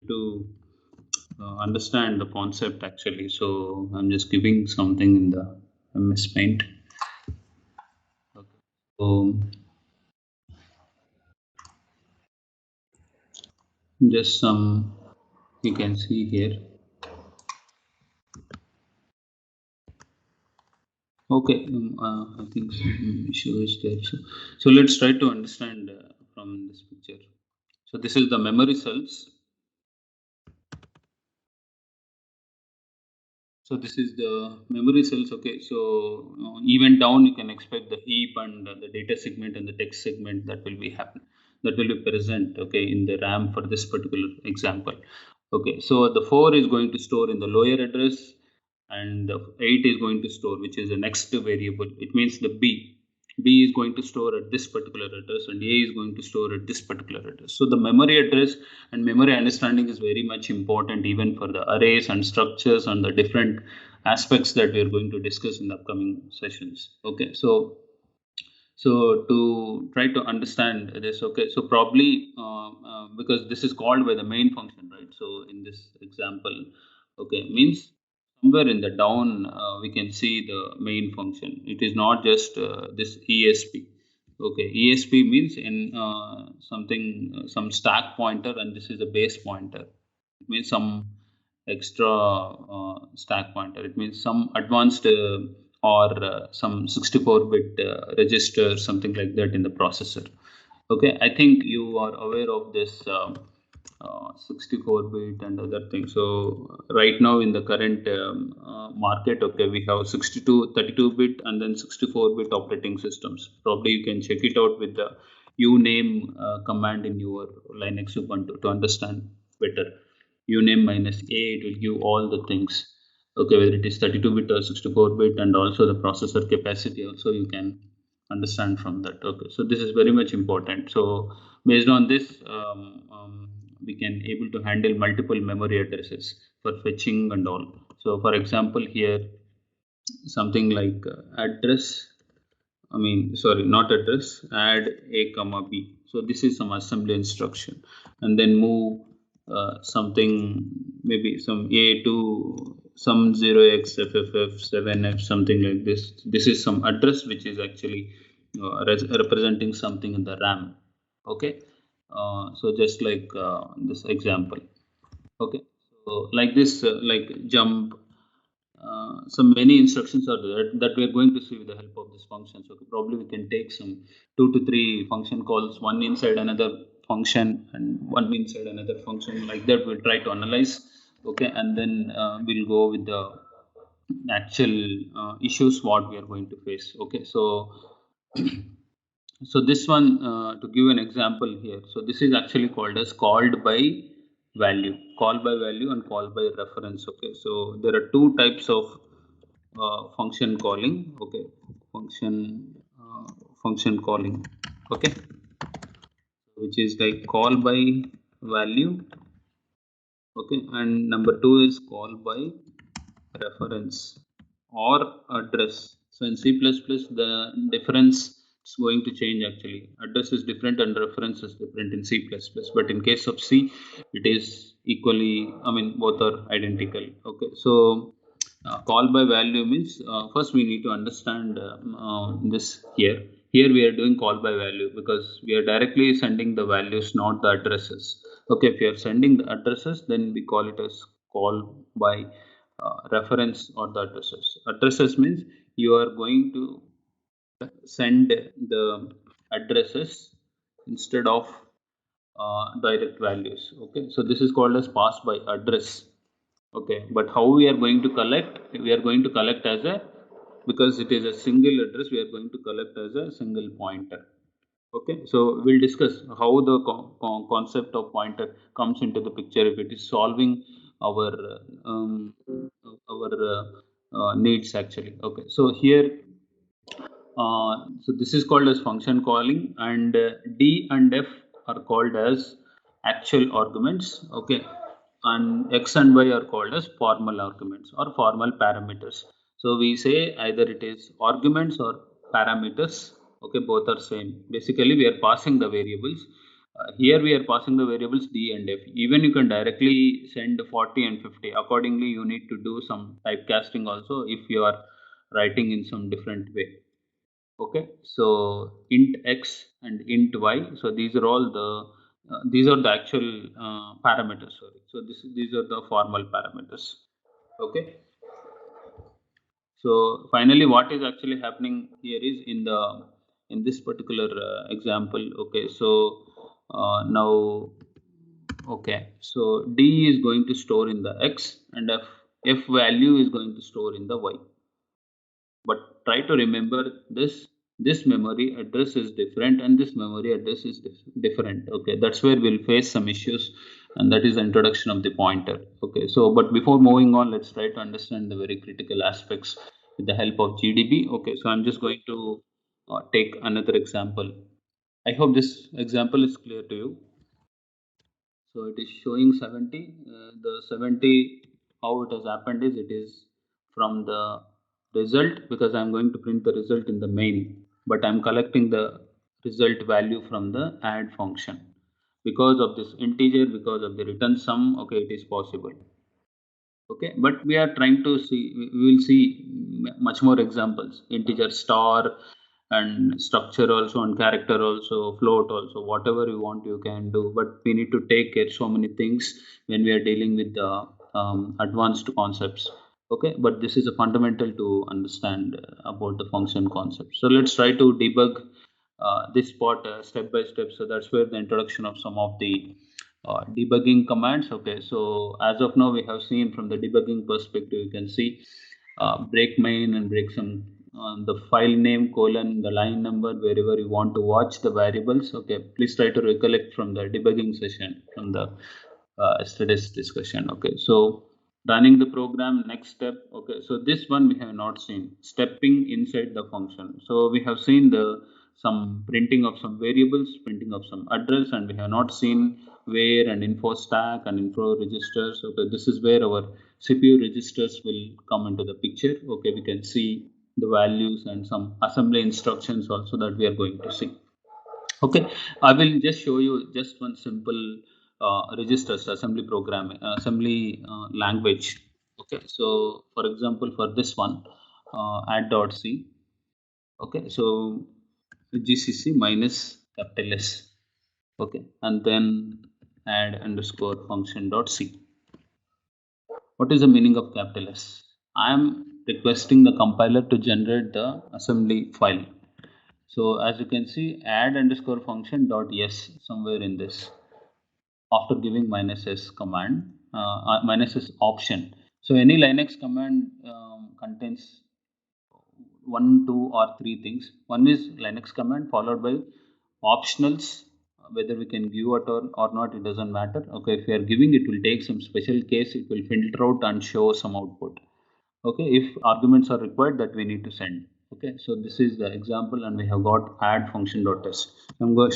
to understand the concept actually. So I'm just giving something in the MS Paint. Okay. So just some you can see here. Okay, I think some issue is there. So let's try to understand from this picture. So this is the memory cells. So this is the memory cells. Okay, so even down you can expect the heap and the data segment and the text segment that will be happen, that will be present. Okay, in the RAM for this particular example. Okay, so the 4 is going to store in the lower address, and the 8 is going to store, which is the next variable. It means the B is going to store at this particular address, and A is going to store at this particular address. So the memory address and memory understanding is very much important even for the arrays and structures and the different aspects that we are going to discuss in the upcoming sessions. Okay, so to try to understand this, okay, so probably because this is called by the main function, right? So in this example, okay, means somewhere in the down we can see the main function. It is not just this ESP. Okay, ESP means in something some stack pointer, and this is a base pointer. It means some extra stack pointer. It means some advanced or some 64-bit register, something like that in the processor. Okay, I think you are aware of this 64-bit and other things. So right now in the current market, okay, we have 32 bit and then 64-bit operating systems. Probably you can check it out with the uname command in your Linux Ubuntu to understand better. Uname minus a, it will give all the things. Okay, whether it is 32-bit or 64-bit, and also the processor capacity also you can understand from that. Okay, so this is very much important. So based on this, we can able to handle multiple memory addresses for fetching and all. So for example here, something like address, I mean, sorry, not address, add a comma b. So this is some assembly instruction, and then move something, maybe some a to some 0xFFF 7f, something like this. This is some address which is actually representing something in the RAM. Okay, so just like this example. Okay, so like this, like jump, some many instructions are there that we are going to see with the help of this function. So probably we can take some 2 to 3 function calls, one inside another function and one inside another function. Like that, we'll try to analyze. Okay, and then we'll go with the actual issues what we are going to face. Okay, so so this one, to give an example here, so this is actually called as called by value, call by value and call by reference. Okay, so there are two types of function calling. Okay, function function calling. Okay, which is like call by value. Okay, and number two is call by reference or address. So in C++, the difference is going to change actually. Address is different and reference is different in C++. But in case of C, it is equally, I mean, both are identical. Okay, so call by value means first we need to understand this here. Here we are doing call by value because we are directly sending the values, not the addresses. Okay, if you are sending the addresses, then we call it as call by reference or the addresses. Addresses means you are going to send the addresses instead of direct values. Okay, so this is called as pass by address. Okay, but how we are going to collect? We are going to collect as a, because it is a single address, we are going to collect as a single pointer. Okay, so we'll discuss how the concept of pointer comes into the picture if it is solving our needs actually. Okay, so here, so this is called as function calling, and D and F are called as actual arguments. Okay, and X and Y are called as formal arguments or formal parameters. So we say either it is arguments or parameters. Okay, both are same. Basically, we are passing the variables, Here we are passing the variables d and f. Even you can directly send 40 and 50. Accordingly, you need to do some typecasting also if you are writing in some different way. Okay, so int x and int y. So these are all the actual parameters. Sorry. So these are the formal parameters. Okay. So finally, what is actually happening here is in this particular example. Okay, so now okay, so d is going to store in the x and f value is going to store in the y. But try to remember this memory address is different and this memory address is different. Okay, that's where we'll face some issues, and that is the introduction of the pointer. Okay, so but before moving on, let's try to understand the very critical aspects with the help of GDB. Okay, so I'm just going to take another example. I hope this example is clear to you. So it is showing 70. The 70, how it has happened is it is from the result, because I'm going to print the result in the main, but I'm collecting the result value from the add function. Because of this integer, because of the return sum, okay, it is possible. Okay, but we are trying to see, we will see much more examples, integer star and structure also and character also, float also, whatever you want you can do, but we need to take care so many things when we are dealing with the advanced concepts. Okay, but this is a fundamental to understand about the function concept. So let's try to debug this part step by step. So that's where the introduction of some of the debugging commands. Okay, so as of now, we have seen from the debugging perspective, you can see break main and break some the file name colon the line number wherever you want to watch the variables. Okay, please try to recollect from the debugging session from the yesterday's discussion. Okay, so running the program, next step. Okay, so this one we have not seen, stepping inside the function. So we have seen the some printing of some variables, printing of some address, and we have not seen where and info stack and info registers. Okay, this is where our CPU registers will come into the picture. Okay, we can see the values and some assembly instructions also that we are going to see. Okay, I will just show you just one simple registers assembly program, assembly language. Okay, so for example, for this one, add.c. Okay, so gcc minus capital S. Okay, and then add underscore function dot c. What is the meaning of capital S? I am requesting the compiler to generate the assembly file. So as you can see, add underscore function dot s somewhere in this, after giving minus s command, minus s option. So any Linux command contains one, two, or three things. One is Linux command followed by optionals. Whether we can give it or not, it doesn't matter. Okay, if we are giving, it will take some special case, it will filter out and show some output. Okay, if arguments are required, that we need to send. Okay, so this is the example, and we have got add function dot s. I'm going